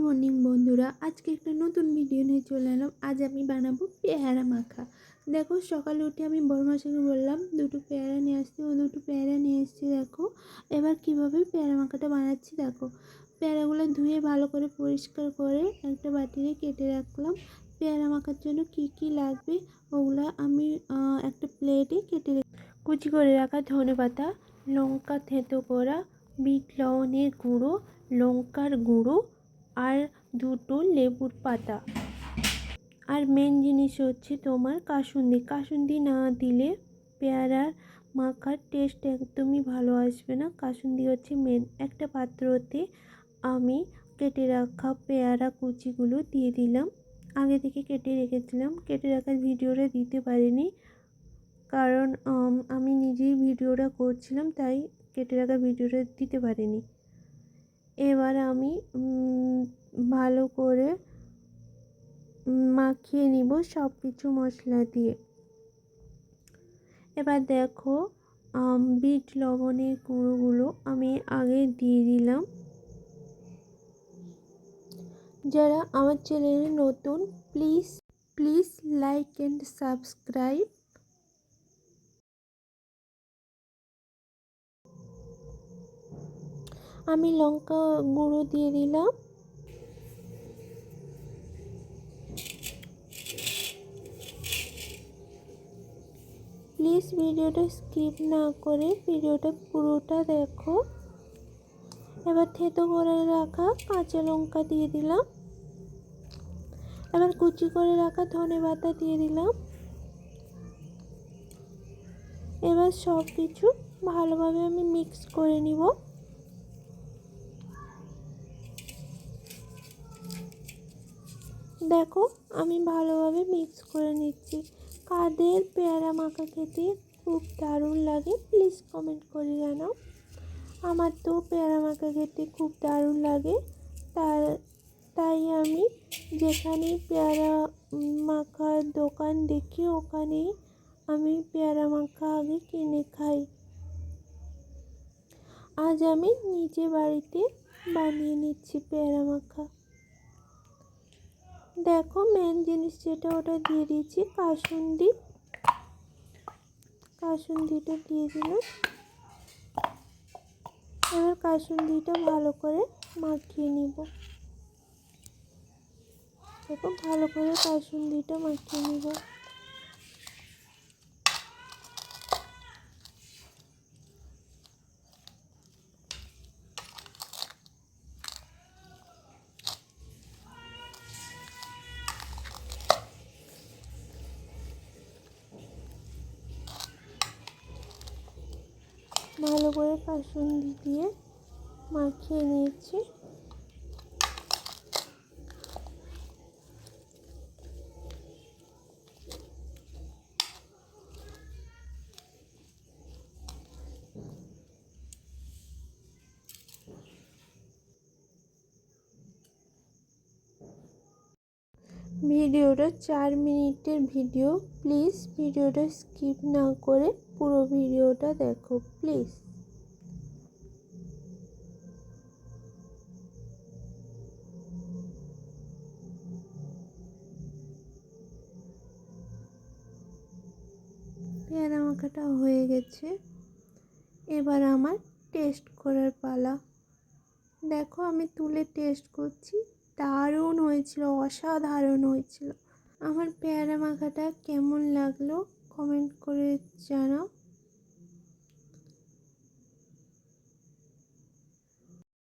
Morning বন্ধুরা, আজকে একটা নতুন ভিডিও নিয়ে চলে এলাম। আজ আমি বানাবো পেয়ারা মাখা। দেখো, সকালে উঠে আমি বড় মাসিকে বললাম দুটো পেয়ারা নিয়ে আসতে, ও দুটো পেয়ারা নিয়ে এসেছে। দেখো এবার কিভাবে পেয়ারা মাখাটা বানাচ্ছি। দেখো, পেয়ারাগুলো ধুয়ে ভালো করে পরিষ্কার করে একটা বাটিতে কেটে রাখলাম। পেয়ারা মাখার জন্য কি কি লাগবে ওগুলো আমি একটা প্লেটে কেটে কুচি করে রাখা ধনেপাতা, লঙ্কা থেঁতো করা, বিট লবণের গুঁড়ো, লঙ্কার গুঁড়ো আর দুটো লেবুর পাতা। আর মেন জিনিস হচ্ছে তোমার কাসুন্দি না দিলে পেয়ারার মাখার টেস্ট একদমই ভালো আসবে না। কাসুন্দি হচ্ছে মেন। একটা পাত্রতে আমি কেটে রাখা পেয়ারা কুচিগুলো দিয়ে দিলাম। আগে থেকে কেটে রেখেছিলাম, কেটে রাখার ভিডিওটা দিতে পারিনি কারণ আমি নিজেই ভিডিওটা করছিলাম, তাই কেটে রাখা ভিডিওটা দিতে পারিনি। এবার আমি ভালো করে মাখিয়ে নিব সব কিছু মশলা দিয়ে। এবার দেখো, বিট লবণের গুঁড়োগুলো আমি আগে দিয়ে দিলাম। যারা আমার চ্যানেলে নতুন, প্লিজ লাইক অ্যান্ড সাবস্ক্রাইব। আমি লঙ্কা গুঁড়ো দিয়ে দিলাম। প্লিজ ভিডিওটা স্কিপ না করে ভিডিওটা পুরোটা দেখো। এবার থেতো করে রাখা কাঁচা লঙ্কা দিয়ে দিলাম। এবার কুচি করে রাখা ধনেপাতা দিয়ে দিলাম। এবার সব কিছু ভালোভাবে আমি মিক্স করে নিব। দেখো, আমি ভালোভাবে মিক্স করে নিচ্ছি। কাদের পেয়ারা মাখা খেতে খুব দারুণ লাগে প্লিজ কমেন্ট করে জানাও। আমার তো পেয়ারা মাখা খেতে খুব দারুণ লাগে, তাই আমি যেখানে পেয়ারা মাখার দোকান দেখি ওখানেই আমি পেয়ারা মাখা আগে কিনে খাই। আজ আমি নিজে বাড়িতে বানিয়ে নিচ্ছি পেয়ারা মাখা। দেখো, মেন জিনিস যেটা ওটা দিয়ে দিয়েছি কাসুন্দিটা দিয়ে দিলাম। এবার কাসুন্দিটা ভালো করে মাখিয়ে নিব। দেখো, ভালো করে কাসুন্দিটা মাখিয়ে নিব। ভালো করে কাসুন্দি দিয়ে মাখিয়ে নিয়েছি। ভিডিওটা 4 মিনিটের ভিডিও। প্লিজ ভিডিওটা স্কিপ না করে পুরো ভিডিওটা দেখো প্লিজ। পেয়ারা মাখাটা হয়ে গেছে, এবার আমার টেস্ট করার পালা। দেখো, আমি তুলে টেস্ট করছি। দারুণ হয়েছিল, অসাধারণ হয়েছিল। আমার পেয়ারা মাখাটা কেমন লাগলো কমেন্ট করে জানাও।